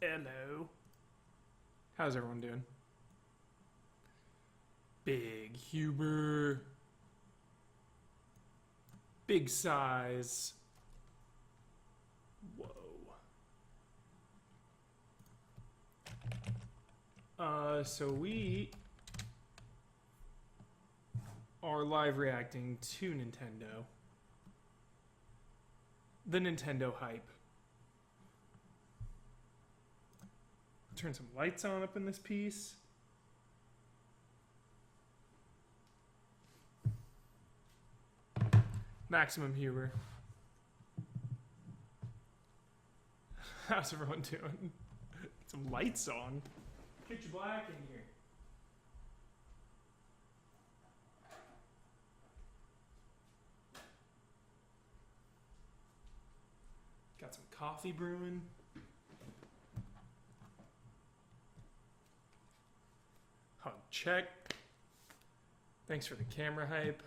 Hello. How's everyone doing? Big Huber. Big size. Whoa. So we are live reacting to Nintendo. The Nintendo hype. Turn some lights on up in this piece. Maximum Huber. How's everyone doing? Get some lights on. Get your black in here. Got some coffee brewing. Hug check. Thanks for the camera hype.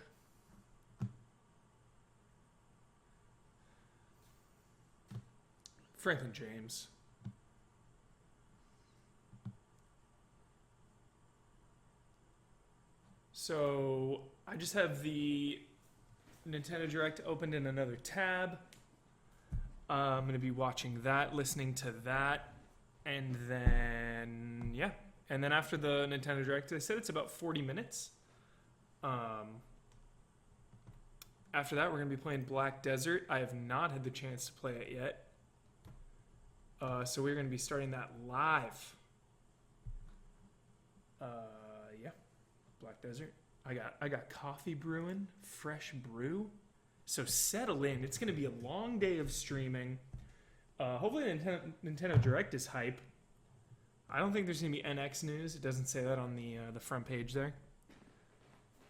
Franklin James. So I just have the Nintendo Direct opened in another tab. I'm going to be watching that, listening to that, and then, yeah. And then after the Nintendo Direct, I said it's about 40 minutes. After that, we're going to be playing Black Desert. I have not had the chance to play it yet. So we're going to be starting that live. Yeah, Black Desert. I got coffee brewing, fresh brew. So settle in. It's going to be a long day of streaming. Hopefully Nintendo Direct is hype. I don't think there's going to be NX news. It doesn't say that on the front page there.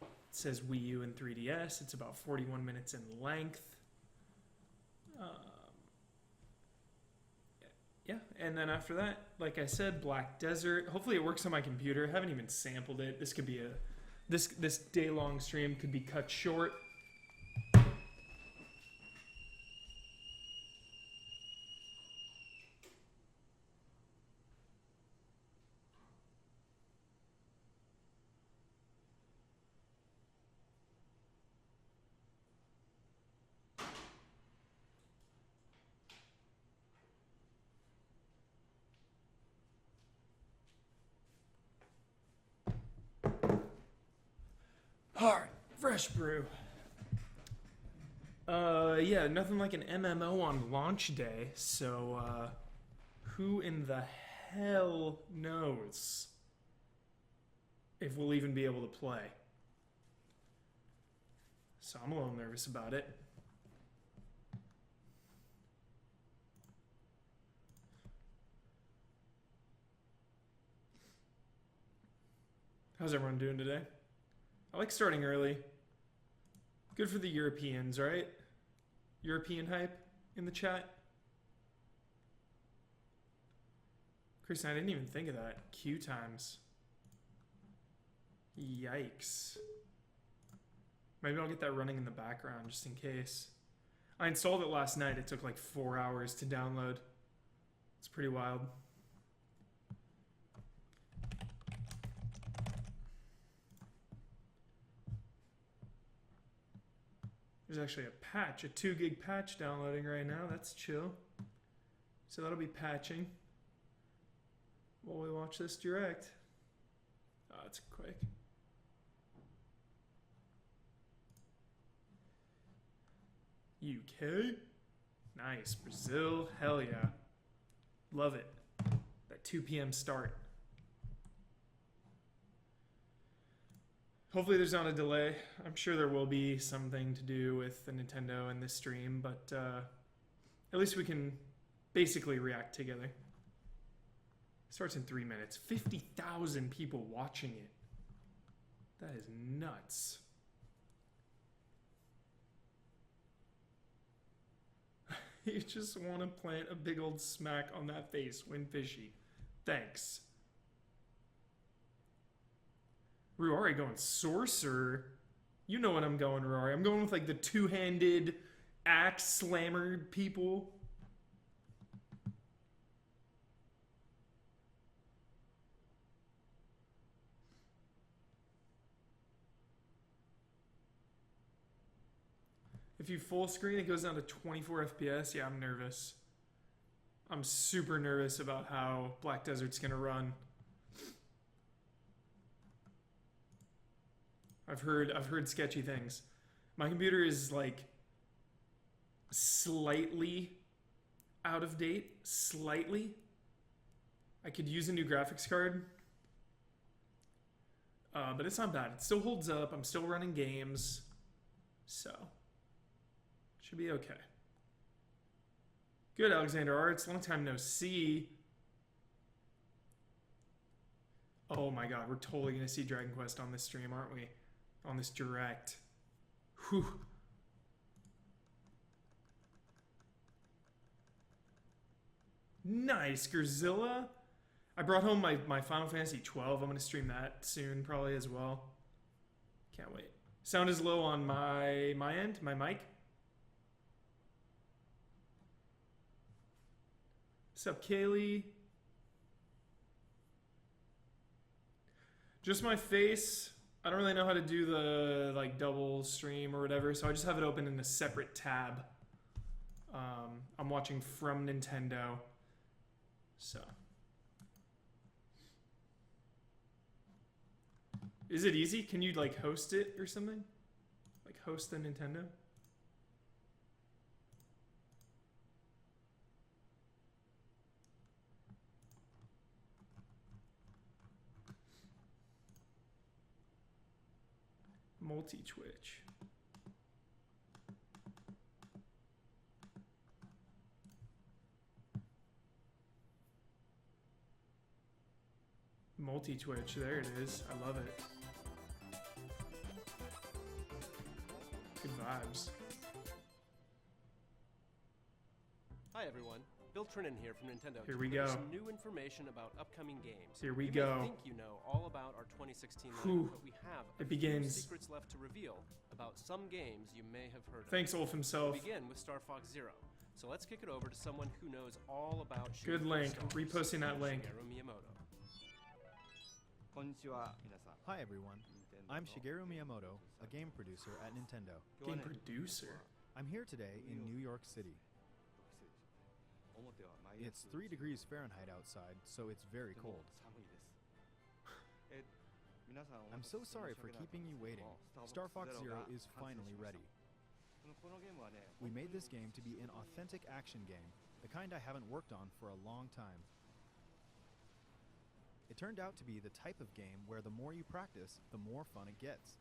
It says Wii U and 3DS. It's about 41 minutes in length. Yeah, and then after that, like I said, Black Desert. Hopefully it works on my computer. I haven't even sampled it. This could be this day-long stream could be cut short. Hard, fresh brew. Yeah, nothing like an MMO on launch day, so, who in the hell knows if we'll even be able to play. So I'm a little nervous about it. How's everyone doing today? I like starting early. Good for the Europeans, right? European hype in the chat. Kristen, I didn't even think of that. Queue times. Yikes. Maybe I'll get that running in the background just in case. I installed it last night. It took like 4 hours to download. It's pretty wild. There's actually a patch, a 2 gig patch downloading right now. That's chill. So that'll be patching while we watch this direct. Oh, it's quick. UK? Nice. Brazil? Hell yeah. Love it. That 2 p.m. start. Hopefully there's not a delay. I'm sure there will be something to do with the Nintendo and this stream, but at least we can basically react together. It starts in 3 minutes. 50,000 people watching it. That is nuts. You just want to plant a big old smack on that face, Windfishy. Thanks. Ruari going sorcerer. You know what I'm going, Ruari. I'm going with like the two-handed axe slammer people. If you full screen, it goes down to 24 FPS. Yeah, I'm nervous. I'm super nervous about how Black Desert's gonna run. I've heard sketchy things. My computer is like slightly out of date. Slightly. I could use a new graphics card. But it's not bad. It still holds up. I'm still running games. So, should be okay. Good, Alexander Arts. Long time no see. Oh my god, we're totally going to see Dragon Quest on this stream, aren't we? On this direct. Whew. Nice, Gerzilla. I brought home my Final Fantasy 12. I'm going to stream that soon probably as well. Can't wait. Sound is low on my end, my mic. What's up, Kaylee? Just my face. I don't really know how to do the like double stream or whatever, so I just have it open in a separate tab. I'm watching from Nintendo. So. Is it easy? Can you like host it or something? Like host the Nintendo? Multi-Twitch. Multi-Twitch, there it is. I love it. Good vibes. Hi everyone, Bill Trinan here from Nintendo. Here we to bring go. Some new information about upcoming games. Here we you go. May think you know all about our 2016 Whew. lineup, but we have a It few begins. secrets left to reveal about some games you may have heard Thanks, Ulf of. himself. We begin with Star Fox Zero. So let's kick it over to someone who knows all about Good shooting link. stars, Reposting that link. Shigeru Miyamoto. Hi everyone, I'm Shigeru Miyamoto, a game producer at Nintendo. Game producer. I'm here today in New York City. It's 3 degrees Fahrenheit outside, so it's very cold. I'm so sorry for keeping you waiting. Star Fox Zero is finally ready. We made this game to be an authentic action game, the kind I haven't worked on for a long time. It turned out to be the type of game where the more you practice, the more fun it gets.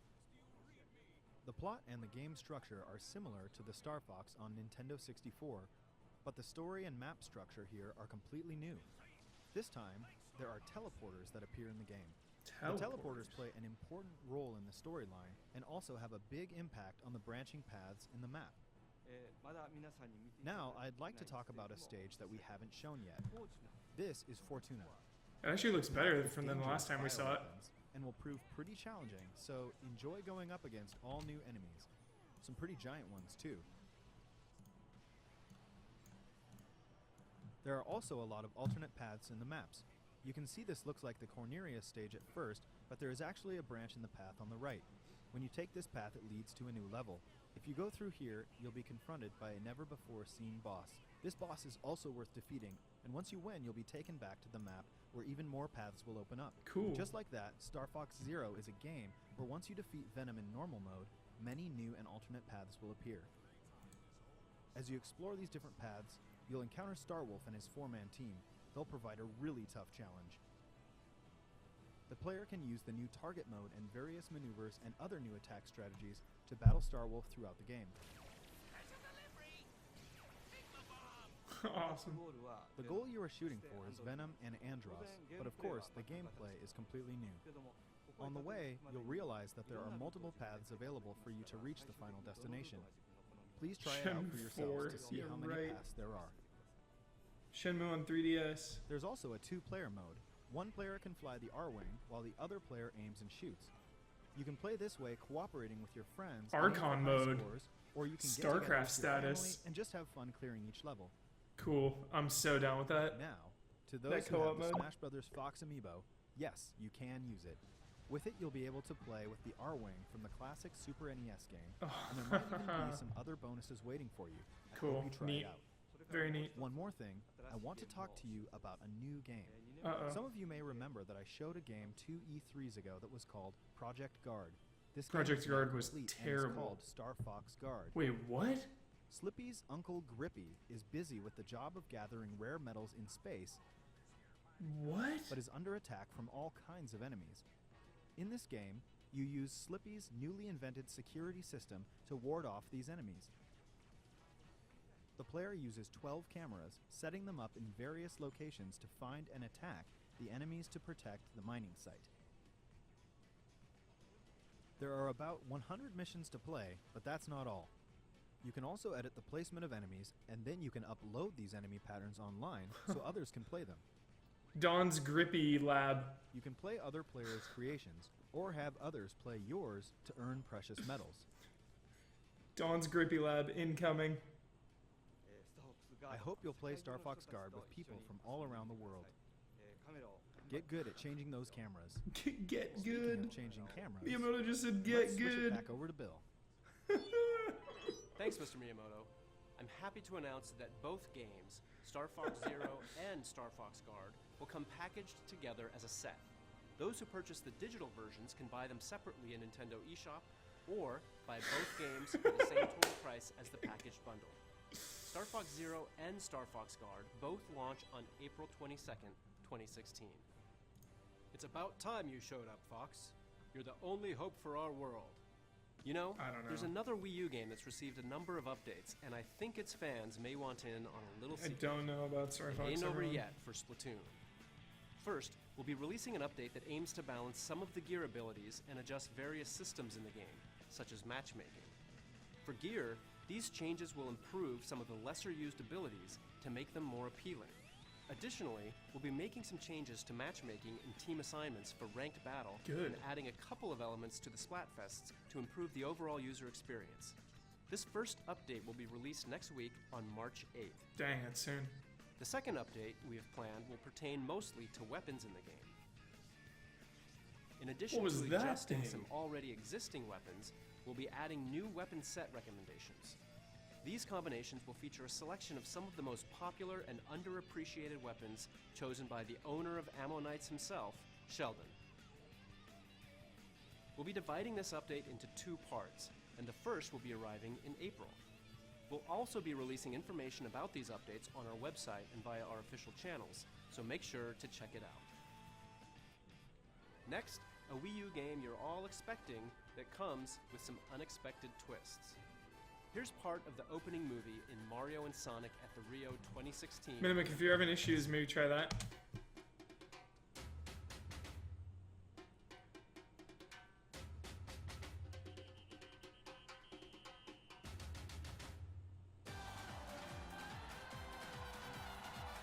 The plot and the game structure are similar to the Star Fox on Nintendo 64, but the story and map structure here are completely new. This time, there are teleporters that appear in the game. The teleporters play an important role in the storyline and also have a big impact on the branching paths in the map. Now, I'd like to talk about a stage that we haven't shown yet. This is Fortuna. It actually looks better It's than the last time we saw it. bioweapons and will prove pretty challenging, so enjoy going up against all new enemies. Some pretty giant ones, too. There are also a lot of alternate paths in the maps. You can see this looks like the Corneria stage at first, but there is actually a branch in the path on the right. When you take this path, it leads to a new level. If you go through here, you'll be confronted by a never-before-seen boss. This boss is also worth defeating, and once you win, you'll be taken back to the map where even more paths will open up. Cool. Just like that, Star Fox Zero is a game where once you defeat Venom in normal mode, many new and alternate paths will appear. As you explore these different paths, you'll encounter Starwolf and his 4-man team. They'll provide a really tough challenge. The player can use the new target mode and various maneuvers and other new attack strategies to battle Starwolf throughout the game. Awesome. The goal you are shooting for is Venom and Andross, but of course the gameplay is completely new. On the way, you'll realize that there are multiple paths available for you to reach the final destination. Please try it out for yourselves to see how many paths there are. Shenmue on 3DS. There's also a 2-player mode. One player can fly the R-Wing, while the other player aims and shoots. You can play this way cooperating with your friends, Archon mode. or you can StarCraft get together with your status. family and just have fun clearing each level. Cool. I'm so down with that. Now, to those who co-op have the mode? Smash Brothers Fox Amiibo, yes, you can use it. With it, you'll be able to play with the R-Wing from the classic Super NES game, Oh. and there might even be some other bonuses waiting for you. I Cool. hope you try Neat. it out. Very neat. One more thing, I want to talk to you about a new game. Uh-oh. Some of you may remember that I showed a game 2 E3s ago that was called Project Guard. This game Project is now Guard was complete and terrible. is called Star Fox Guard. Wait, what? Slippy's Uncle Grippy is busy with the job of gathering rare metals in space, What? but is under attack from all kinds of enemies. In this game, you use Slippy's newly invented security system to ward off these enemies. The player uses 12 cameras, setting them up in various locations to find and attack the enemies to protect the mining site. There are about 100 missions to play, but that's not all. You can also edit the placement of enemies, and then you can upload these enemy patterns online so others can play them. Don's Grippy Lab. You can play other players' creations, or have others play yours to earn precious metals. Don's Grippy Lab incoming. I hope you'll play Star Fox Guard with people from all around the world. Get good at changing those cameras. Get Speaking good. of changing cameras, Miyamoto just said let's get switch it good. back over to Bill. Thanks, Mr. Miyamoto. I'm happy to announce that both games, Star Fox Zero and Star Fox Guard, will come packaged together as a set. Those who purchase the digital versions can buy them separately in Nintendo eShop, or buy both games for the same total price as the packaged bundle. Star Fox Zero and Star Fox Guard both launch on April 22nd, 2016. It's about time you showed up, Fox. You're the only hope for our world. You know, I don't know. there's another Wii U game that's received a number of updates, and I think its fans may want in on a little I secret. don't know about Star It Fox. ain't over everyone. yet for Splatoon. First, we'll be releasing an update that aims to balance some of the gear abilities and adjust various systems in the game, such as matchmaking. For gear, these changes will improve some of the lesser used abilities to make them more appealing. Additionally, we'll be making some changes to matchmaking and team assignments for ranked battle Good. and adding a couple of elements to the Splatfests to improve the overall user experience. This first update will be released next week on March 8th. Dang, it's soon. The second update we have planned will pertain mostly to weapons in the game. In addition What was to that adjusting thing? some already existing weapons, we'll be adding new weapon set recommendations. These combinations will feature a selection of some of the most popular and underappreciated weapons chosen by the owner of Ammo Knights himself, Sheldon. We'll be dividing this update into 2 parts, and the first will be arriving in April. We'll also be releasing information about these updates on our website and via our official channels, so make sure to check it out. Next, a Wii U game you're all expecting that comes with some unexpected twists. Here's part of the opening movie in Mario and Sonic at the Rio 2016. Mimic, if you're having issues, maybe try that.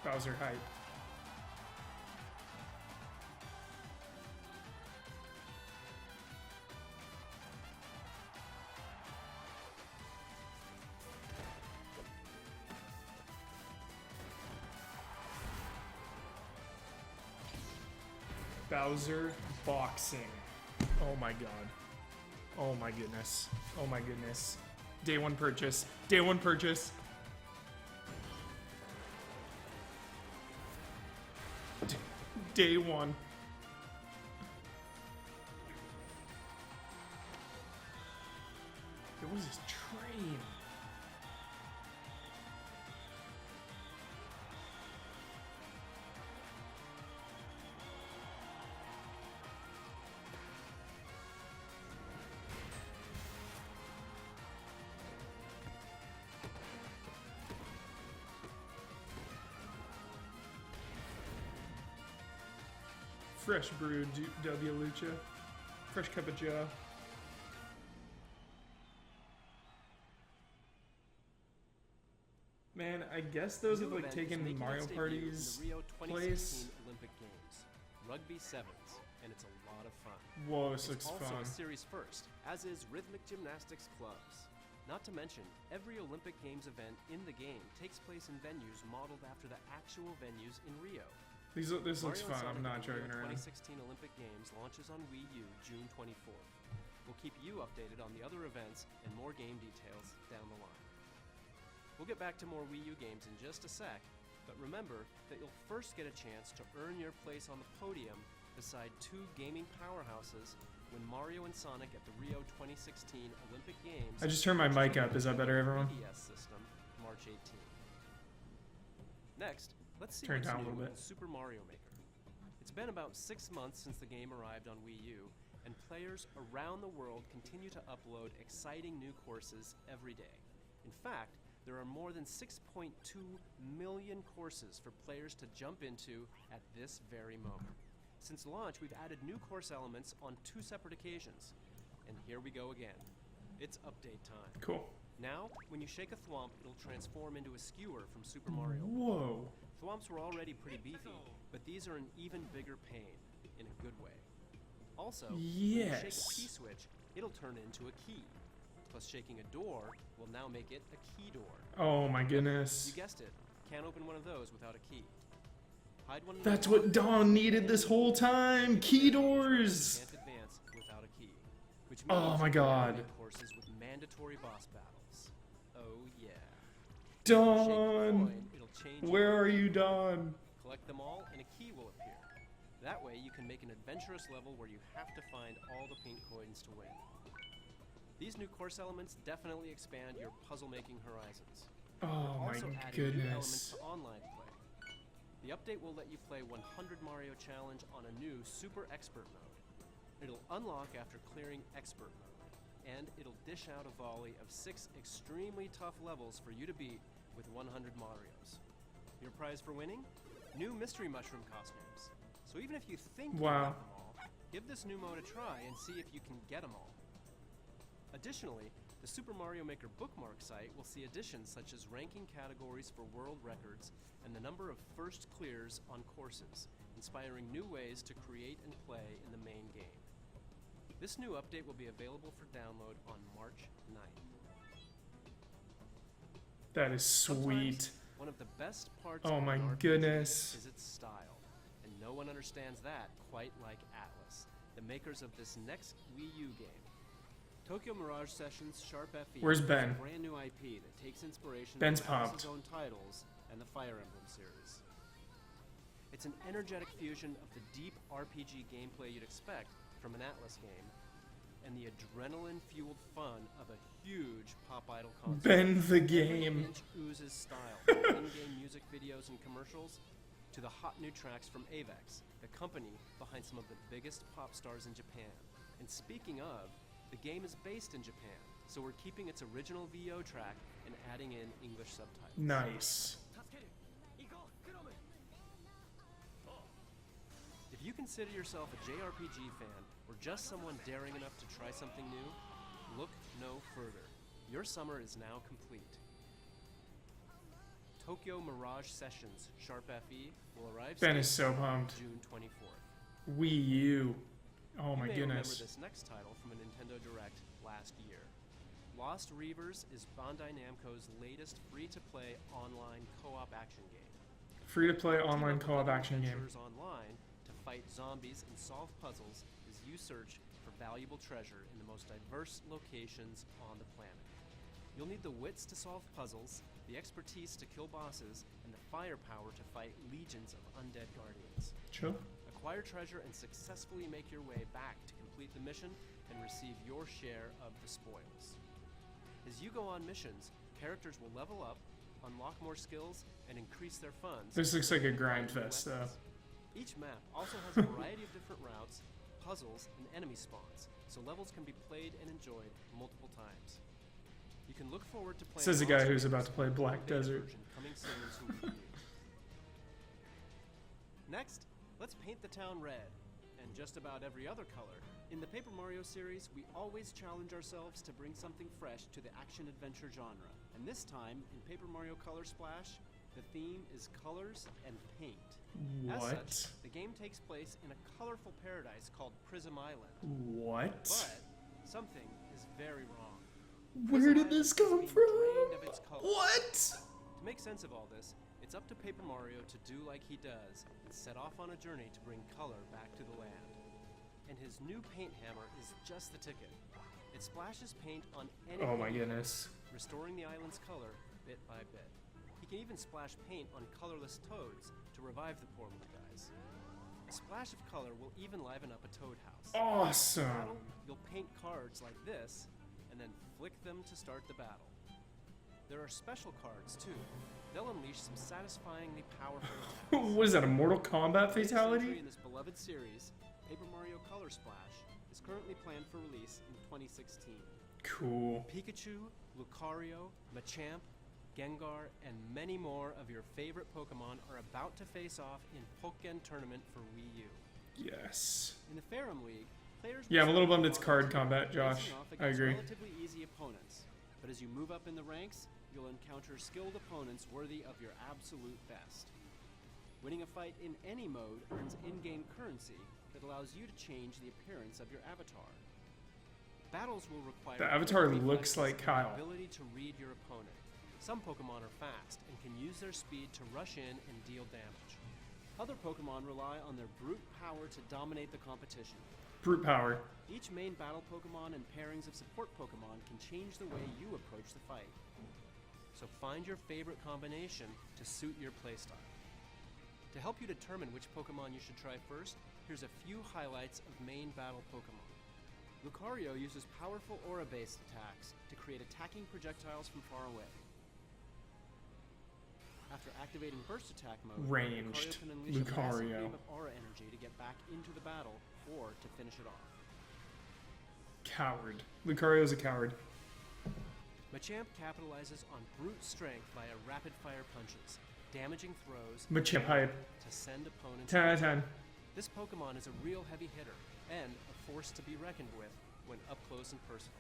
Bowser hype. Bowser boxing. Oh my god. Oh my goodness. Oh my goodness. Day 1 purchase. Day 1 purchase. Day 1. It was this train. Fresh brewed W Lucha. Fresh cup of joe. Man, I guess those have New like event is taken making Mario its debut in Party's the Rio 2016 place. Olympic Games, Rugby Sevens, and it's a lot of fun. Whoa, this It's looks also fun. a series first, as is rhythmic gymnastics clubs. Not to mention, every Olympic Games event in the game takes place in venues modeled after the actual venues in Rio. This looks Mario fun. and Sonic I'm not at the Rio joking around. 2016 Olympic Games launches on Wii U June 24th. We'll keep you updated on the other events and more game details down the line. We'll get back to more Wii U games in just a sec, but remember that you'll first get a chance to earn your place on the podium beside two gaming powerhouses when Mario and Sonic at the Rio 2016 Olympic Games. I just turned my mic up. Is that better, everyone? 3DS system, March 18th. Next, let's see Turn it what's down a new little bit. in Super Mario Maker. It's been about 6 months since the game arrived on Wii U, and players around the world continue to upload exciting new courses every day. In fact, there are more than 6.2 million courses for players to jump into at this very moment. Since launch, we've added new course elements on 2 separate occasions. And here we go again. It's update time. Cool. Now, when you shake a thwomp, it'll transform into a skewer from Super Mario. Whoa. Thwomps were already pretty beefy, but these are an even bigger pain, in a good way. Also, when you shake a Yes. key switch, it'll turn into a key. Plus, shaking a door will now make it a key door. Oh my goodness. You guessed it, can't open one of those without a key. Hide one in That's the what Dawn needed this whole time. Key doors. can't advance without a key. Which means Oh my you can God. make courses with mandatory boss battles. Oh yeah. Dawn. Shake a coin, it'll change Where your are you, Dawn? Collect them all, and a key will appear. That way, you can make an adventurous level where you have to find all the pink coins to win. These new course elements definitely expand your puzzle-making horizons. Oh We're my also adding new elements goodness. to online play. The update will let you play 100 Mario Challenge on a new Super Expert mode. It'll unlock after clearing Expert mode, and it'll dish out a volley of 6 extremely tough levels for you to beat with 100 Marios. Your prize for winning? New Mystery Mushroom costumes. So even if you think you Wow. got them all, give this new mode a try and see if you can get them all. Additionally, the Super Mario Maker bookmark site will see additions such as ranking categories for world records and the number of first clears on courses, inspiring new ways to create and play in the main game. This new update will be available for download on March 9th. That is sweet. Sometimes, one of the best parts Oh of my an RPG goodness. is its style, and no one understands that quite like Atlas, the makers of this next Wii U game. Tokyo Mirage Sessions Sharp FE Where's is Ben? a brand new IP that takes inspiration Ben's from Atlas's pumped. own titles and the Fire Emblem series. It's an energetic fusion of the deep RPG gameplay you'd expect from an Atlas game and the adrenaline-fueled fun of a huge Pop Idol concert. Ben the Every game. inch oozes style, from in-game music videos and commercials to the hot new tracks from Avex, the company behind some of the biggest pop stars in Japan. And speaking of, the game is based in Japan, so we're keeping its original VO track and adding in English subtitles. Nice. If you consider yourself a JRPG fan or just someone daring enough to try something new, look no further. Your summer is now complete. Tokyo Mirage Sessions Sharp FE will arrive Ben is soon, so pumped. June 24th. Wii U. Oh You my may remember goodness. this next title from a Nintendo Direct last year. Lost Reavers is Bandai Namco's latest free-to-play online co-op action game. Free to play Team online up with co-op other action game. adventurers online to fight zombies and solve puzzles as you search for valuable treasure in the most diverse locations on the planet. You'll need the wits to solve puzzles, the expertise to kill bosses, and the firepower to fight legions of undead guardians. Sure. Acquire treasure and successfully make your way back to complete the mission and receive your share of the spoils. As you go on missions, characters will level up, unlock more skills, and increase their funds. This looks like a grind New fest, though. weapons. Each map also has a variety of different routes, puzzles, and enemy spawns, so levels can be played and enjoyed multiple times. You can look forward to playing. Says the guy Lost who's about Reavers to play Black beta Desert. version coming soon to Wii U. Next, let's paint the town red, and just about every other color. In the Paper Mario series, we always challenge ourselves to bring something fresh to the action-adventure genre. And this time, in Paper Mario Color Splash, the theme is colors and paint. As What? such, the game takes place in a colorful paradise called Prism Island. What? But something is very wrong. Where Prism did Island this is come being from? drained of its colors. What? To make sense of all this, It's up to Paper Mario to do like he does and set off on a journey to bring color back to the land. And his new paint hammer is just the ticket. It splashes paint on anything, Oh my goodness. restoring the island's color bit by bit. He can even splash paint on colorless toads to revive the poor little guys. A splash of color will even liven up a toad house. Awesome. Battle, you'll paint cards like this and then flick them to start the battle. There are special cards too. They'll unleash some satisfyingly powerful attacks. What is that, a Mortal Kombat The latest fatality? entry in this beloved series, Paper Mario Color Splash, is currently planned for release in 2016. Cool. Pikachu, Lucario, Machamp, Gengar, and many more of your favorite Pokemon are about to face off in Pokkén Tournament for Wii U. Yes. In the Ferrum League, players Yeah, I'm a will little start bummed it's off card combat, Josh. facing off I against agree. relatively easy opponents, but as you move up in the ranks, you'll encounter skilled opponents worthy of your absolute best. Winning a fight in any mode earns in-game currency that allows you to change the appearance of your avatar. Battles will require The avatar quick looks reflexes like and Kyle. the ability to read your opponent. Some Pokemon are fast and can use their speed to rush in and deal damage. Other Pokemon rely on their brute power to dominate the competition. Brute power. Each main battle Pokemon and pairings of support Pokemon can change the way you approach the fight. So find your favorite combination to suit your playstyle. To help you determine which Pokemon you should try first, here's a few highlights of main battle Pokemon. Lucario uses powerful aura-based attacks to create attacking projectiles from far away. After activating burst attack mode, Ranged Lucario can unleash a massive Lucario. beam of aura energy to get back into the battle or to finish it off. Coward. Lucario's a coward. Machamp capitalizes on brute strength via rapid-fire punches, damaging throws Machamp hype. to send opponents. 10 out of 10. This Pokemon is a real heavy hitter and a force to be reckoned with when up close and personal.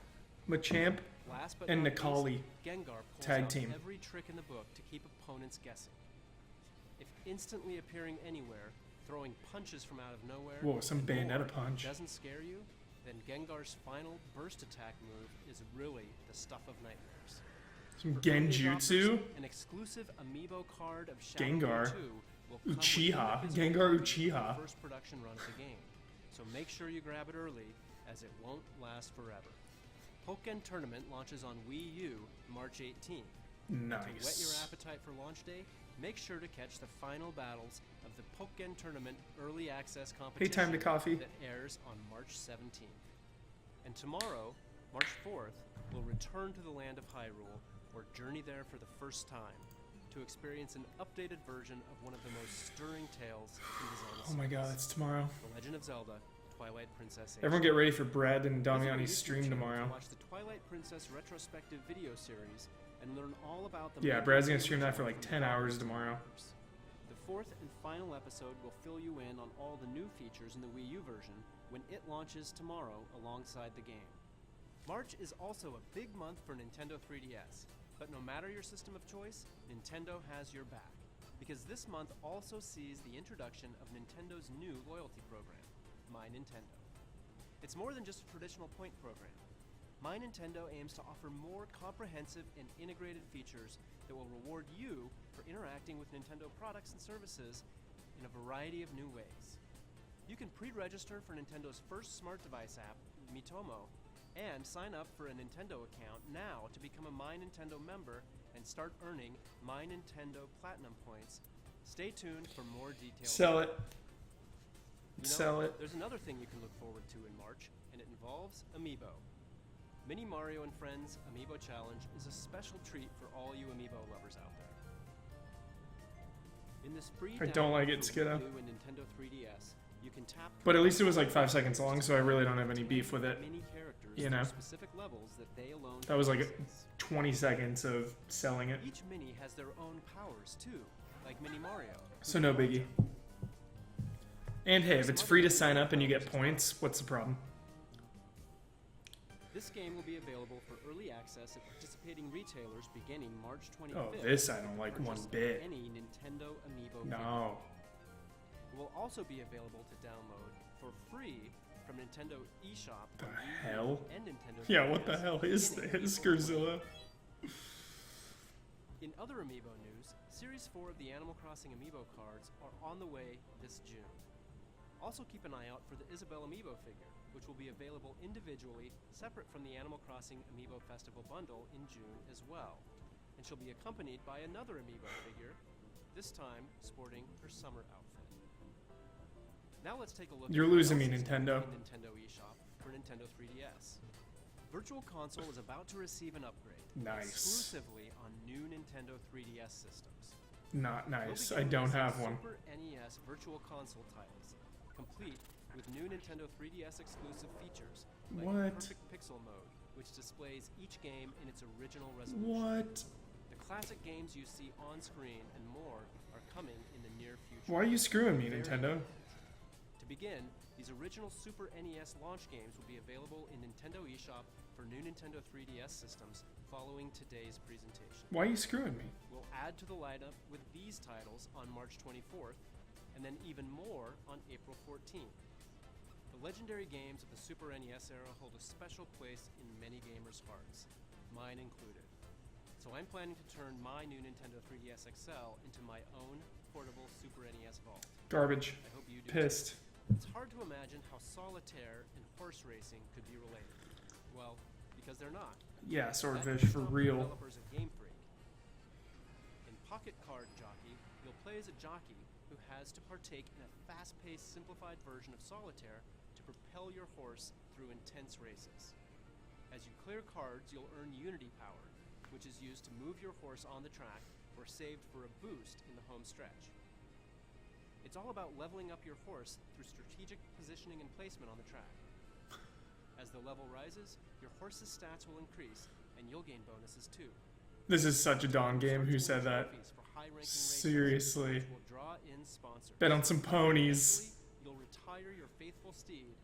Machamp Last but and not Nikali. least, Gengar pulls Tag out team. every trick in the book to keep opponents guessing. If instantly appearing anywhere, throwing punches from out of nowhere, Whoa, some and Bayonetta more punch. doesn't scare you, then Gengar's final burst attack move is really the stuff of nightmares. Some For early Genjutsu. adopters, an exclusive Amiibo card of Shadow Gengar. 2 will come with Uchiha. the physical Gengar copy Uchiha. of the first production run of the game, so make sure you grab it early, as it won't last forever. Pokkén Tournament launches on Wii U March 18th. To whet your Nice. appetite for launch day, make sure to catch the final battles of the Pokkén Tournament Early Access Hey, competition time to coffee. that airs on March 17th. And tomorrow, March 4th, we'll return to the land of Hyrule, or journey there for the first time, to experience an updated version of one of the most stirring tales in the Zelda Oh my god, series, that's tomorrow. The Legend of Zelda, Twilight Princess. Everyone get ready for Brad and Visit our Damiani's YouTube stream channel tomorrow. To watch the Twilight Princess retrospective video series and learn all about the Yeah, major Brad's gonna games stream that for like from 10 the hours developers and tomorrow. developers. The fourth and final episode will fill you in on all the new features in the Wii U version when it launches tomorrow alongside the game. March is also a big month for Nintendo 3DS, but no matter your system of choice, Nintendo has your back. Because this month also sees the introduction of Nintendo's new loyalty program, My Nintendo. It's more than just a traditional point program. My Nintendo aims to offer more comprehensive and integrated features that will reward you for interacting with Nintendo products and services in a variety of new ways. You can pre-register for Nintendo's first smart device app, Miitomo, and sign up for a Nintendo account now to become a My Nintendo member and start earning My Nintendo Platinum points. Stay tuned for more details. Sell it. You know, Sell it. There's another thing you can look forward to in March, and it involves Amiibo. Mini Mario and Friends Amiibo Challenge is a special treat for all you Amiibo lovers out there. In this free I don't like download it, for Skiddo. Wii U and Nintendo 3DS, you can tap. But at least it was like 5 seconds long, so I really don't have any beef with it. Mini characters You through know. specific levels that they alone That was like possess. 20 seconds of selling it. Each mini has their own powers too, like Mini Mario. So no biggie. And hey, if it's free to sign up and you get points, what's the problem? This game will be available for early access at participating retailers beginning March 25th. Oh, this I don't like for one just bit. Any Nintendo Amiibo game. No. It will also be available to download for free from Nintendo eShop The on Wii U hell? and Nintendo Yeah, what the 3DS hell is beginning this, April Gerzilla? In other Amiibo news, Series 4 of the Animal Crossing Amiibo cards are on the way this June. Also keep an eye out for the Isabelle Amiibo figure, which will be available individually, separate from the Animal Crossing Amiibo Festival bundle in June as well. And she'll be accompanied by another Amiibo figure, this time sporting her summer outfit. Now let's take a look You're at what losing me, else is Nintendo. in Nintendo eShop for Nintendo 3DS. Virtual Console is about to receive an upgrade. Nice. Exclusively on new Nintendo 3DS systems. Not nice. We'll I begin don't releasing have one. Super NES Virtual Console titles, complete with new Nintendo 3DS exclusive features like What? Perfect Pixel Mode, which displays each game in its original resolution. What? The classic games you see on screen and more are coming in the near future. Why are you screwing me, Very Nintendo? To begin, these original Super NES launch games will be available in Nintendo eShop for new Nintendo 3DS systems following today's presentation. Why are you screwing me? We'll add to the lineup with these titles on March 24th, and then even more on April 14th. The legendary games of the Super NES era hold a special place in many gamers' hearts, mine included. So I'm planning to turn my new Nintendo 3DS XL into my own portable Super NES vault. Garbage. I hope you do. Pissed. It's hard to imagine how solitaire and horse racing could be related. Well, because they're not. Yeah, That Swordfish, is for from the real. Developers of Game Freak. In Pocket Card Jockey, you'll play as a jockey who has to partake in a fast-paced, simplified version of solitaire to propel your horse through intense races. As you clear cards, you'll earn Unity Power, which is used to move your horse on the track or saved for a boost in the home stretch. It's all about leveling up your horse through strategic positioning and placement on the track. As the level rises, your horse's stats will increase, and you'll gain bonuses too. This is such a Don game. Who said that? Trophies for high-ranking Seriously. races, which will draw in sponsors. Bet on some ponies. Eventually, you'll retire your faithful steed,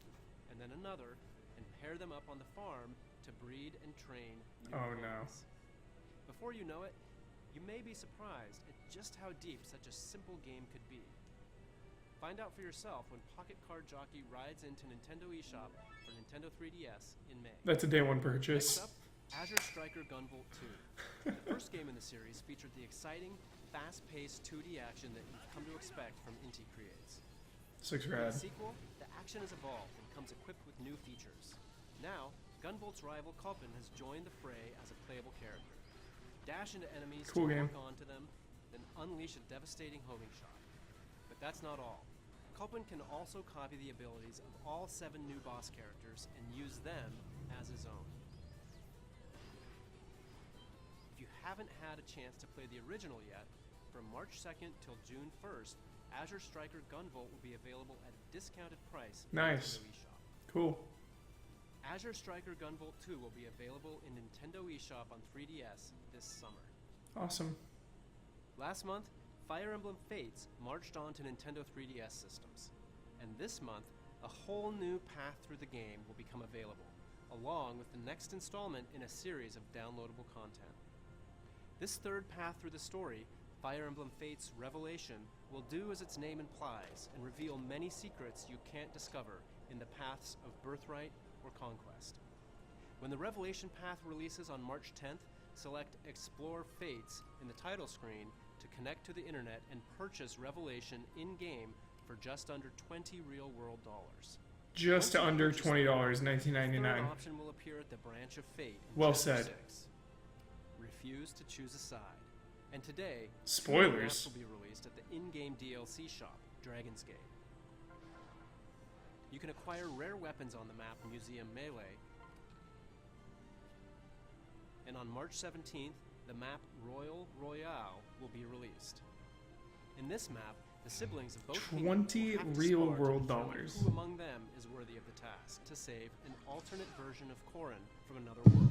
and then another, and pair them up on the farm to breed and train new Oh, no. ponies. Before you know it, you may be surprised at just how deep such a simple game could be. Find out for yourself when Pocket Card Jockey rides into Nintendo eShop for Nintendo 3DS in May. That's a day one Next purchase. up, Azure Striker Gunvolt 2. The first game in the series featured the exciting, fast-paced 2D action that you've come to expect from Inti Creates. 6 In rad. the sequel, the action has evolved and comes equipped with new features. Now, Gunvolt's rival Kulpin has joined the fray as a playable character. Dash into enemies Cool to game. lock onto them, then unleash a devastating homing shot. But that's not all. Kulpin can also copy the abilities of all 7 new boss characters and use them as his own. If you haven't had a chance to play the original yet, from March 2nd till June 1st, Azure Striker Gunvolt will be available at a discounted price in Nice. Nintendo eShop. Cool. Azure Striker Gunvolt 2 will be available in Nintendo eShop on 3DS this summer. Awesome. Last month, Fire Emblem Fates marched on to Nintendo 3DS systems. And this month, a whole new path through the game will become available, along with the next installment in a series of downloadable content. This third path through the story, Fire Emblem Fates Revelation, will do as its name implies and reveal many secrets you can't discover in the paths of Birthright or Conquest. When the Revelation path releases on March 10th, select Explore Fates in the title screen to connect to the internet and purchase Revelation in-game for just under 20 real-world dollars. Just Once you under purchase $20, The third $19.99. option will appear at the branch of Fate in Well Chapter said. 6. Refuse to choose a side. And today, 2 Spoilers. maps will be released at the in-game DLC shop, Dragon's Gate. You can acquire rare weapons on the map Museum Melee, and on March 17th, the map Royal Royale will be released. In this map, the siblings of both kingdoms 20 will have to real spar to world determine dollars. who among them is worthy of the task to save an alternate version of Corrin from another world.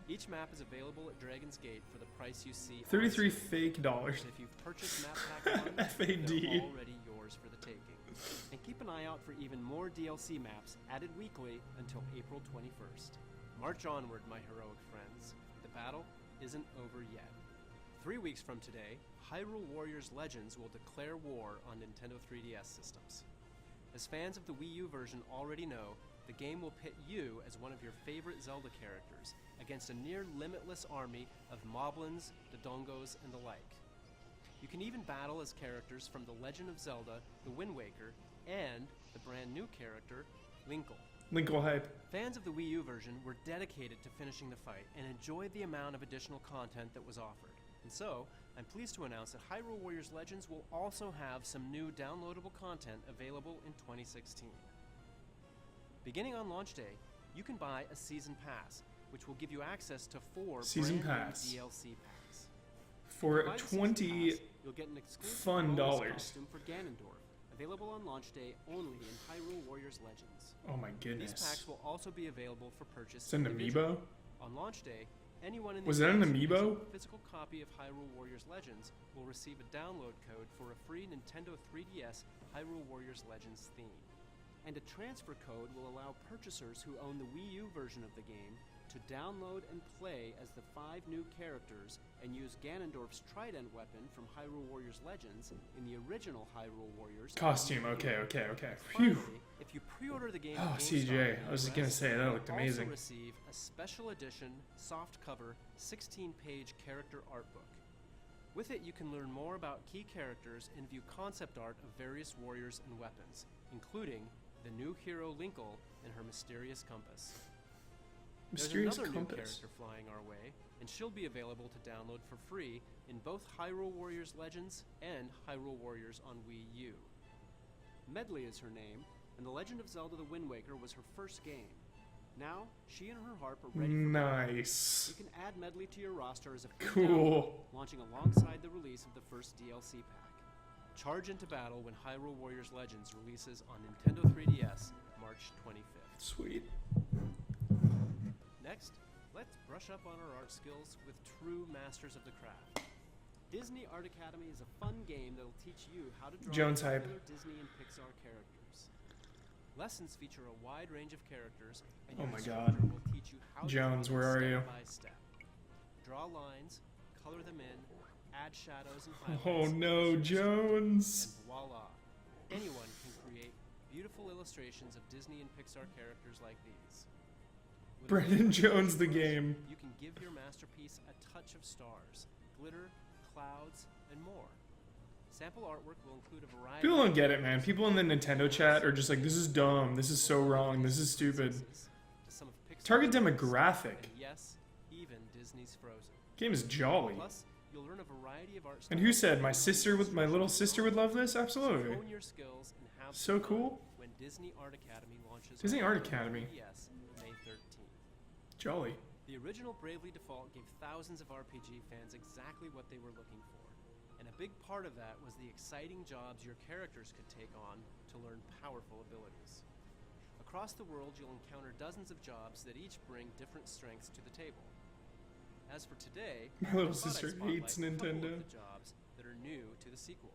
Each map is available at Dragon's Gate for the price you see. on 33 screen. fake dollars. And if you've purchased Map Pack 1, FAD. they're already yours for the taking. And keep an eye out for even more DLC maps added weekly until April 21st. March onward, my heroic friends. The battle isn't over yet. 3 weeks from today, Hyrule Warriors Legends will declare war on Nintendo 3DS systems. As fans of the Wii U version already know, the game will pit you as one of your favorite Zelda characters against a near-limitless army of moblins, Dodongos, and the like. You can even battle as characters from The Legend of Zelda, The Wind Waker, and the brand new character, Linkle. Linkle hype. Fans of the Wii U version were dedicated to finishing the fight and enjoyed the amount of additional content that was offered. And so, I'm pleased to announce that Hyrule Warriors Legends will also have some new downloadable content available in 2016. Beginning on launch day, you can buy a Season Pass, which will give you access to 4 Season brand Pass. new DLC packs. For Buy the Season 20 Pass, you'll get an exclusive fun bonus dollars. costume for Ganondorf, available on launch day only in Hyrule Warriors Legends. Oh my These goodness. packs will also be available for purchase. It's an individually. amiibo? On launch day, anyone in the Was that an US who picks amiibo? up a physical copy of Hyrule Warriors Legends will receive a download code for a free Nintendo 3DS Hyrule Warriors Legends theme. And a transfer code will allow purchasers who own the Wii U version of the game to download and play as the 5 new characters and use Ganondorf's trident weapon from Hyrule Warriors Legends in the original Hyrule Warriors Costume. Okay. Phew. Finally, if you pre-order the game, Oh, at GameStop CJ. in the I was just US, gonna say, that you'll looked amazing. also receive a special edition, soft cover, 16-page character art book. With it, you can learn more about key characters and view concept art of various warriors and weapons, including the new hero Linkle and her mysterious compass. Mysterious There's another new compass. character flying our way, and she'll be available to download for free in both Hyrule Warriors Legends and Hyrule Warriors on Wii U. Medley is her name, and The Legend of Zelda: The Wind Waker was her first game. Now, she and her harp are ready for battle. Nice. You can add Medley to your roster as a free Cool. download, launching alongside the release of the first DLC pack. Charge into battle when Hyrule Warriors Legends releases on Nintendo 3DS March 25th. Sweet. Next, let's brush up on our art skills with true masters of the craft. Disney Art Academy is a fun game that'll teach you how to draw Jones hype. popular Disney and Pixar characters. Lessons feature a wide range of characters, and Oh your my instructor God. will teach you how Jones, to draw where them are you? step by step. Draw lines, color them in, add shadows and highlights. Oh no, Jones. And voila! Anyone can create beautiful illustrations of Disney and Pixar characters like these. With a Brendan bit of Jones, the brush, game. You can give your masterpiece a touch of stars, glitter, clouds, and more. Sample artwork will include a variety. People don't get it, man. People in the Nintendo chat are just like, this is dumb. This is so wrong. This is stupid. To some of Pixar's Target favorites, demographic. and yes, even Disney's Frozen. Game is jolly. Plus, you'll learn a variety of art And who styles said my sister with my little sister would love this? Absolutely. Hone your skills and have So some fun cool. when Disney Art Academy launches. Disney on Art Nintendo Academy. 3DS, May 13th. Jolly. The original Bravely Default gave thousands of RPG fans exactly what they were looking for. And a big part of that was the exciting jobs your characters could take on to learn powerful abilities. Across the world, you'll encounter dozens of jobs that each bring different strengths to the table. As for today, My little I thought I'd sister spotlight hates a couple Nintendo. of the jobs that are new to the sequel.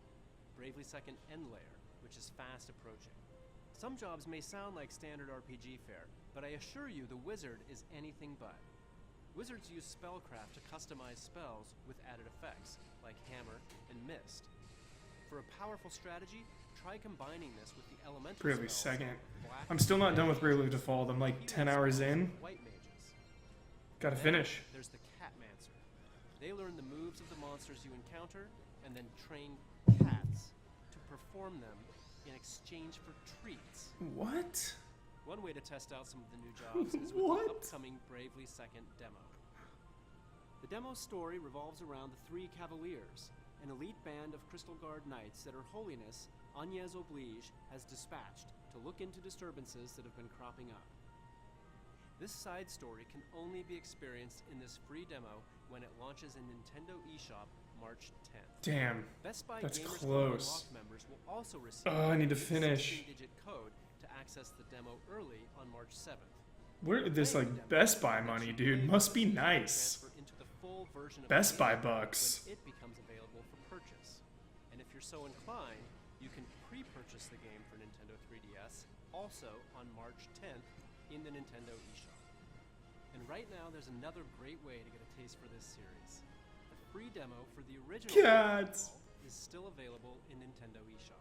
Bravely Second End Layer, which is fast approaching. Some jobs may sound like standard RPG fare, but I assure you the wizard is anything but. Wizards use spellcraft to customize spells with added effects, like hammer and mist. For a powerful strategy, try combining this with the elemental Bravely spells Second. Black I'm still not done with Mage, Bravely Default. I'm like healing 10 hours spells in. with White mages. Gotta Then finish. There's the Catmancer. They learn the moves of the monsters you encounter and then train cats to perform them in exchange for treats. What? One way to test out some of the new jobs is with What? the upcoming Bravely Second demo. The demo's story revolves around the Three Cavaliers, an elite band of Crystal Guard knights that Her Holiness, Agnès Oblige, has dispatched to look into disturbances that have been cropping up. This side story can only be experienced in this free demo when it launches in Nintendo eShop March 10th. Damn. Best Buy That's Gamers Club close. Unlocked members will also receive Oh, I need to a finish. 16-digit code to access the demo early on March 7th. Where this like Best Buy money, dude? Must be nice. Transfer into the full version of Best the Buy game bucks. when it becomes available for purchase. And if you're so inclined, you can pre-purchase the game for Nintendo 3DS also on March 10th in the Nintendo eShop. And right now, there's another great way to get a taste for this series. The free demo for the original Cats. is still available in Nintendo eShop.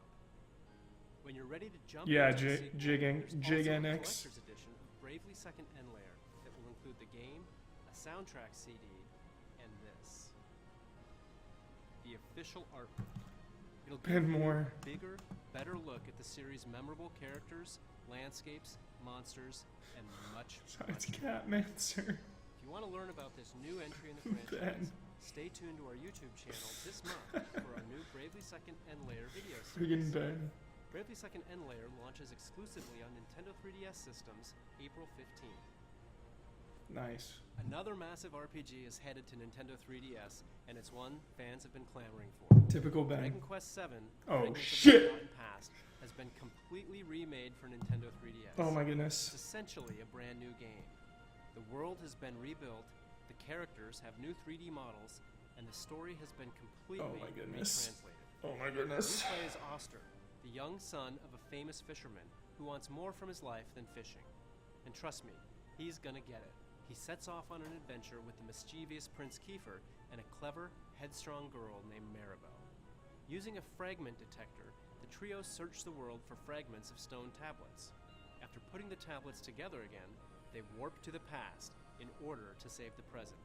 When you're ready to jump Yeah, into the sequel, jigging there's also a NX. collector's edition Bravely Second End layer that will include the game, a soundtrack CD, and this. The official art book. It'll give And you more. a bigger, better look at the series' memorable characters, landscapes, monsters, and much, Besides much more. Catmancer. If you want to learn about this new entry in the franchise, stay tuned to our YouTube channel this month for our new Bravely Second End layer video Friggin' series. Ben. Bravely Second End layer launches exclusively on Nintendo 3DS systems April 15th. Nice. Another massive RPG is headed to Nintendo 3DS, and it's one fans have been clamoring for. Typical Ben. Dragon Quest VII, Oh, Fragments of the shit. Forgotten Past, has been completely remade for Nintendo 3DS. Oh my It's goodness. essentially a brand new game. The world has been rebuilt, the characters have new 3D models, and the story has been completely Oh my goodness. retranslated. Oh my You goodness. play as Oster, the young son of a famous fisherman who wants more from his life than fishing. And trust me, he's gonna get it. He sets off on an adventure with the mischievous Prince Kiefer and a clever, headstrong girl named Maribel. Using a fragment detector, the trio search the world for fragments of stone tablets. After putting the tablets together again, they warp to the past in order to save the present.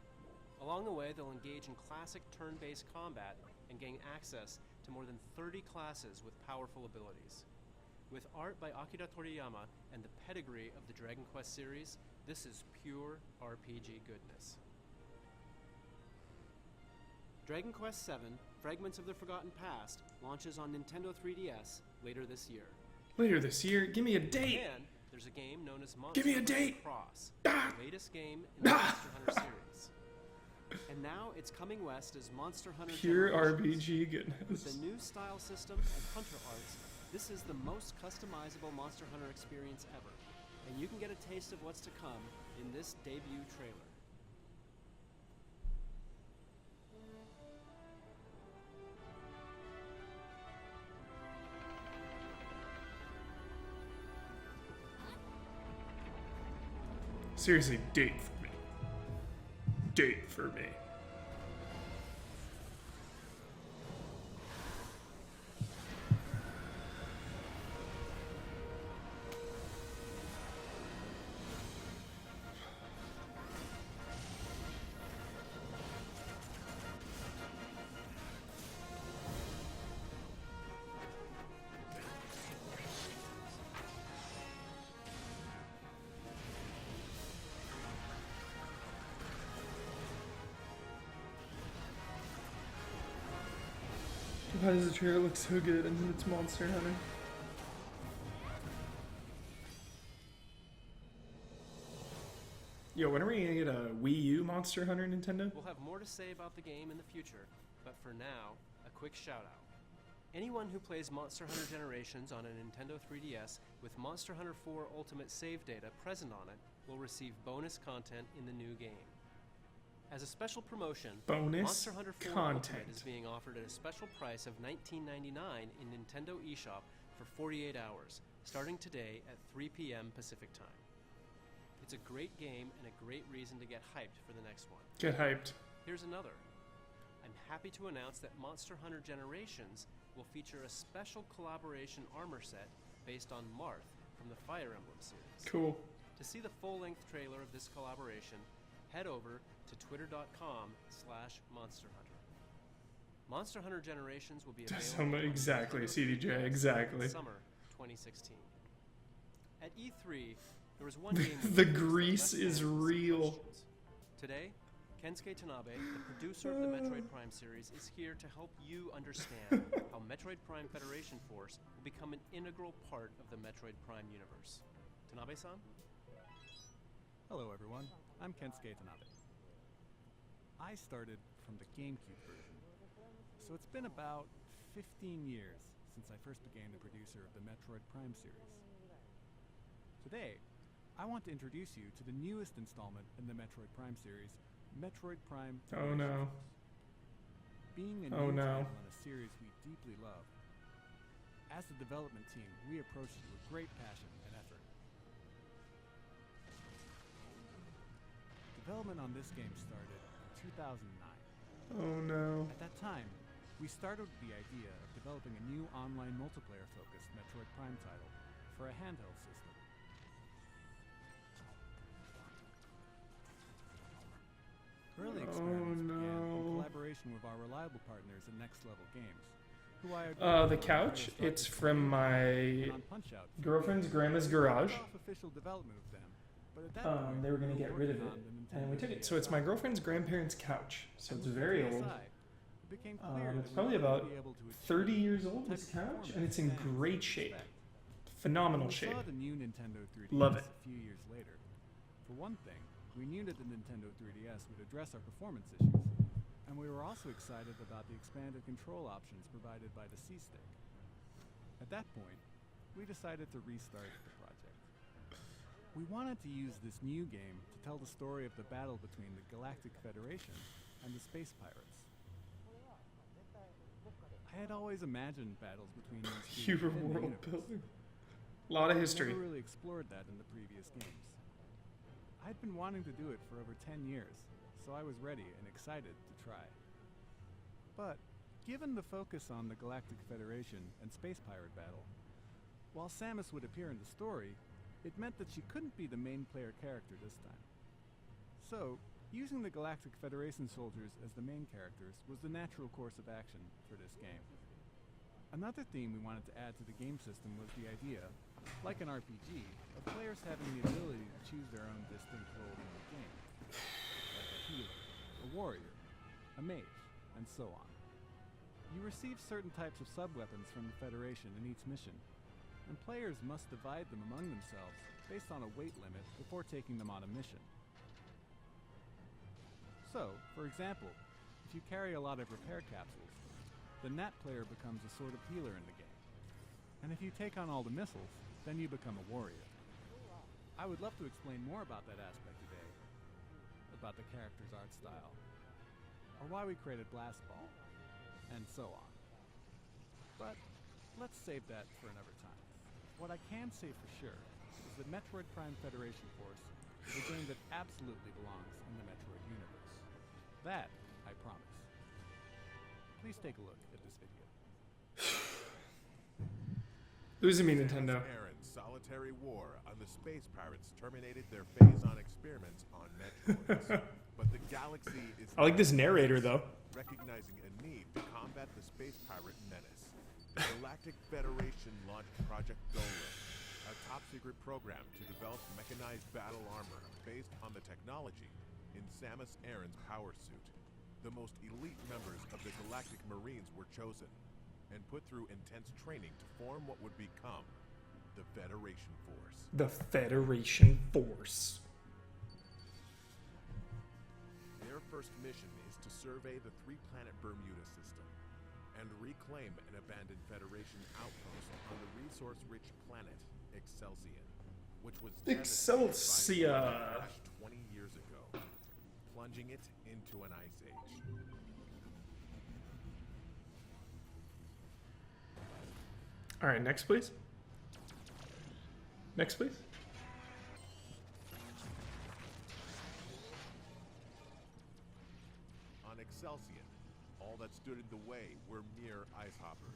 Along the way, they'll engage in classic turn-based combat and gain access to more than 30 classes with powerful abilities. With art by Akira Toriyama and the pedigree of the Dragon Quest series, this is pure RPG goodness. Dragon Quest VII, Fragments of the Forgotten Past, launches on Nintendo 3DS later this year. Later this year, give me a date. And there's a game known as Monster Give me a Hunter date. Cross, Ah. the latest game in the Monster Hunter series. And now it's coming west as Monster Hunter Pure Generations. RPG With goodness. the new style system and hunter arts, this is the most customizable Monster Hunter experience ever. And you can get a taste of what's to come in this debut trailer. Seriously, date for me. Date for me. Why does the trailer look so good and it's Monster Hunter? Yo, when are we gonna get a Wii U Monster Hunter, Nintendo? We'll have more to say about the game in the future, but for now, a quick shout out. Anyone who plays Monster Hunter Generations on a Nintendo 3DS with Monster Hunter 4 Ultimate save data present on it will receive bonus content in the new game. As a special promotion, Bonus Monster Hunter 4 content. Ultimate is being offered at a special price of $19.99 in Nintendo eShop for 48 hours, starting today at 3 p.m. Pacific Time. It's a great game and a great reason to get hyped for the next one. Get hyped. Here's another. I'm happy to announce that Monster Hunter Generations will feature a special collaboration armor set based on Marth from the Fire Emblem series. Cool. To see the full-length trailer of this collaboration, head over to twitter.com/monsterhunter. Monster Hunter Generations will be available on Exactly, Nintendo CDJ, 3DS exactly. in summer 2016. At E3, there was one game The that grease left is fans with some real. questions. Today, Kensuke Tanabe, the producer of the Metroid Prime series, is here to help you understand how Metroid Prime Federation Force will become an integral part of the Metroid Prime universe. Tanabe-san? Hello everyone, I'm Kensuke Tanabe. I started from the GameCube version, so it's been about 15 years since I first became the producer of the Metroid Prime series. Today, I want to introduce you to the newest installment in the Metroid Prime series, Metroid Prime Oh no. Being a Oh, new no. title in a series we deeply love, as the development team, we approached it with great passion and effort. Development on this game started in 2009. Oh no. At that time, we started with the idea of developing a new online multiplayer-focused Metroid Prime title for a handheld system. Early experiments began in collaboration with our reliable partners at Next Level Games, who I The couch, it's from my on Punch-Out. girlfriend's grandma's garage. Off official development with them, but at that point, They were gonna get rid of working it, on the and we Nintendo took it. So it's my DSi. girlfriend's grandparents' couch. So And it's with the very DSi, old. it became clear It's that we probably wouldn't about be able to achieve 30 years old, the this type of couch, and it's in performance fans great would shape. expect. Phenomenal When we shape. saw the new Nintendo 3DS Love it. a few years later. For one thing, we knew that the Nintendo 3DS would address our performance issues, and we were also excited about the expanded control options provided by the C-Stick. At that point, we decided to restart the project. We wanted to use this new game to tell the story of the battle between the Galactic Federation and the Space Pirates. I had always imagined battles between these two You were within the world universe. building. A lot of history. Never really explored that in the previous games. I'd been wanting to do it for over 10 years, so I was ready and excited to try. But, given the focus on the Galactic Federation and Space Pirate battle, while Samus would appear in the story, it meant that she couldn't be the main player character this time. So, using the Galactic Federation soldiers as the main characters was the natural course of action for this game. Another theme we wanted to add to the game system was the idea, like an RPG, of players having the ability to choose their own distinct role in the game, like a healer, a warrior, a mage, and so on. You receive certain types of sub-weapons from the Federation in each mission, and players must divide them among themselves based on a weight limit before taking them on a mission. So, for example, if you carry a lot of repair capsules, then that player becomes a sort of healer in the game. And if you take on all the missiles, then you become a warrior. I would love to explain more about that aspect today, about the character's art style, or why we created Blast Ball, and so on. But let's save that for another time. What I can say for sure is that Metroid Prime Federation Force is a game that absolutely belongs in the Metroid universe. That, I promise. Please take a look at this video. Losing me, Nintendo. Aaron's solitary war on the Space Pirates terminated their phase-on experiments on Metroids. But the galaxy is I like this narrator, though. recognizing a need to combat the Space Pirate menace. The Galactic Federation launched Project Golem, a top-secret program to develop mechanized battle armor based on the technology in Samus Aran's power suit. The most elite members of the Galactic Marines were chosen and put through intense training to form what would become the Federation Force. The Federation Force. Their first mission is to survey the three-planet Bermuda system and reclaim an abandoned Federation outpost on the resource-rich planet Excelsior, which was devastated by Excelsior. a crash 20 years ago, plunging it into an ice age. All right, next, please. Next, please. On Excelsior, all that stood in the way were mere ice hoppers.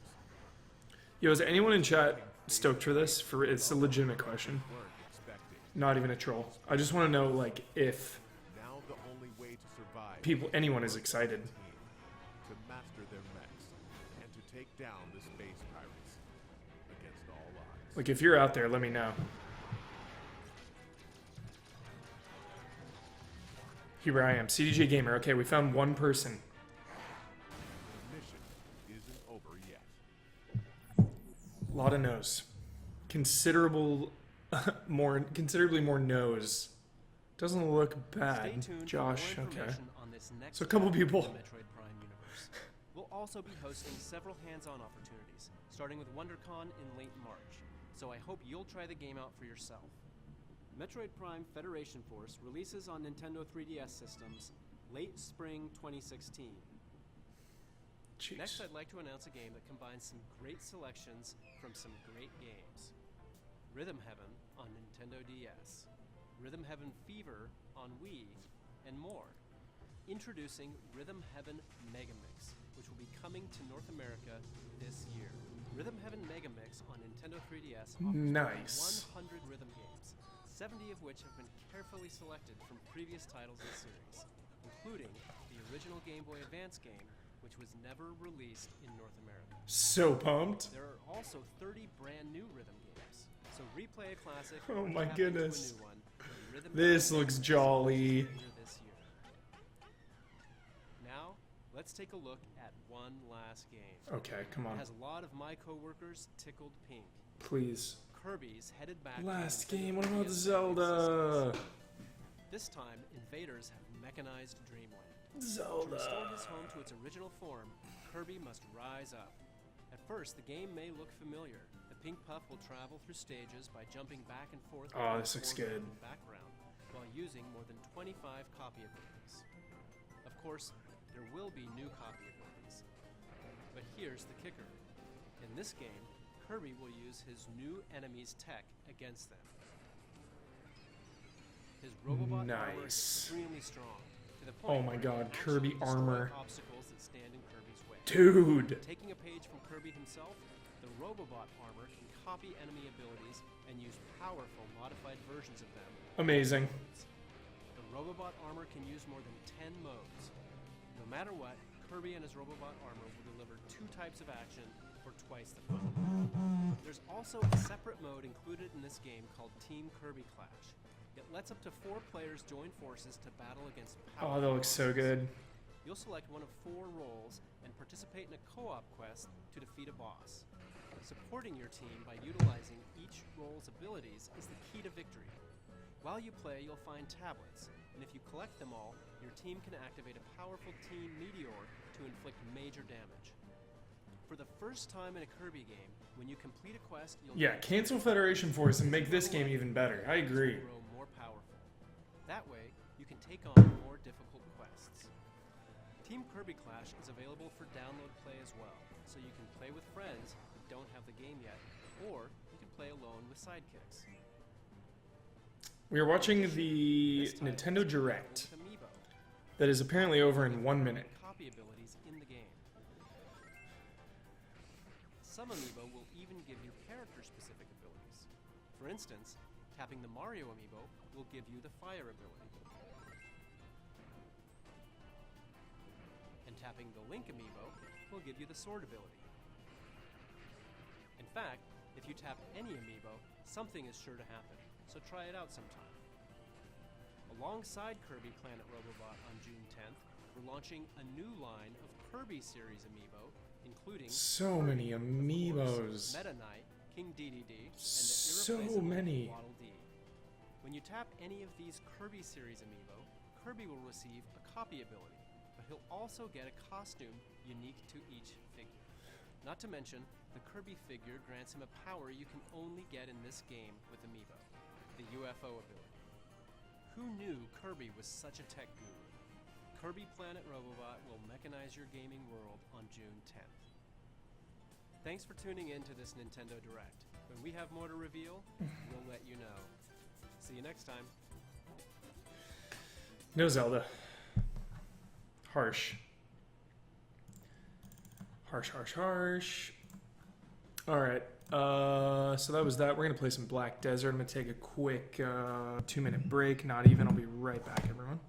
Yo, is anyone in chat stoked for this? For it's a legitimate question, Weren't expecting. not even a troll. I just want to know, like, if Now the only way to survive anyone is excited. to master their mechs and to take down the space pirates against all odds. Like, if you're out there, let me know. Here I am, CDJ Gamer. Okay, we found one person. The mission isn't over yet. A lot of no's. Considerably more no's. Doesn't look Stay bad. tuned Josh, for more okay. information on this next So a couple chapter of people. the Metroid Prime universe. We'll also be hosting several hands-on opportunities, starting with WonderCon in late March. So I hope you'll try the game out for yourself. Metroid Prime Federation Force releases on Nintendo 3DS systems late spring 2016. Jeez. Next, I'd like to announce a game that combines some great selections from some great games. Rhythm Heaven on Nintendo DS, Rhythm Heaven Fever on Wii, and more. Introducing Rhythm Heaven Megamix, which will be coming to North America this year. Rhythm Heaven Megamix on Nintendo 3DS offers Nice. 100 rhythm games, 70 of which have been carefully selected from previous titles in the series. including the original Game Boy Advance game, which was never released in North America. So pumped. There are also 30 brand new rhythm games. So replay a classic. Oh or my tap into a goodness. new one when Rhythm This Game looks releases jolly. later this year. Now, let's take a look at one last game. Okay, come It on. has a lot of my coworkers tickled pink. Please. Kirby's headed back. to Last the Nintendo game, what about 3DS Zelda? system. This time, invaders have mechanized Dreamland. To Zelda. restore his home to its original form, Kirby must rise up. At first, the game may look familiar. The pink puff will travel through stages by jumping back and forth Oh, between this looks foreground good. and background, while using more than 25 copy abilities. Of course, there will be new copy abilities. But here's the kicker. In this game, Kirby will use his new enemy's tech against them. His Robobot armor is Nice. extremely strong. To the Oh point my where it god, can Kirby actually destroy armor. obstacles that stand in Kirby's way. Dude. Taking a page from Kirby himself, the Robobot armor can copy enemy abilities and use powerful modified versions of them. Amazing. The Robobot armor can use more than 10 modes. No matter what, Kirby and his Robobot armor will deliver 2 types of action for twice the fun. There's also a separate mode included in this game called Team Kirby Clash. It lets up to 4 players join forces to battle against Oh, that looks so good. You'll select one of 4 roles and participate in a co-op quest to defeat a boss. Supporting your team by utilizing each role's abilities is the key to victory. While you play, you'll find tablets, and if you collect them all, your team can activate a powerful team meteor to inflict major damage. For the first time in a Kirby game, when you complete a quest, you'll Yeah, cancel Federation Force and make this game even better. I agree. grow more powerful. That way, you can take on more difficult quests. Team Kirby Clash is available for download play as well, so you can play with friends who don't have the game yet, or you can play alone with sidekicks. We are watching the This title Nintendo is Direct with Amiibo, that is apparently over in 1 minute. copy abilities in the game. Some Amiibo will even give you character-specific abilities. For instance, tapping the Mario Amiibo will give you the fire ability. And tapping the Link Amiibo will give you the sword ability. In fact, if you tap any Amiibo, something is sure to happen, so try it out sometime. Alongside Kirby Planet Robobot on June 10th, we're launching a new line of Kirby series Amiibo, including So many Kirby, of Amiibos. course, Meta Knight, King Dedede, and the So irreplaceable many. Waddle Dee. When you tap any of these Kirby series Amiibo, Kirby will receive a copy ability, but he'll also get a costume unique to each figure. Not to mention, the Kirby figure grants him a power you can only get in this game with Amiibo, the UFO ability. Who knew Kirby was such a tech guru? Kirby Planet Robobot will mechanize your gaming world on June 10th. Thanks for tuning in to this Nintendo Direct. When we have more to reveal, we'll let you know. See you next time. No Zelda. Harsh. Harsh, harsh, harsh. Alright, so that was that. We're going to play some Black Desert. I'm going to take a quick 2-minute break. Not even. I'll be right back, everyone.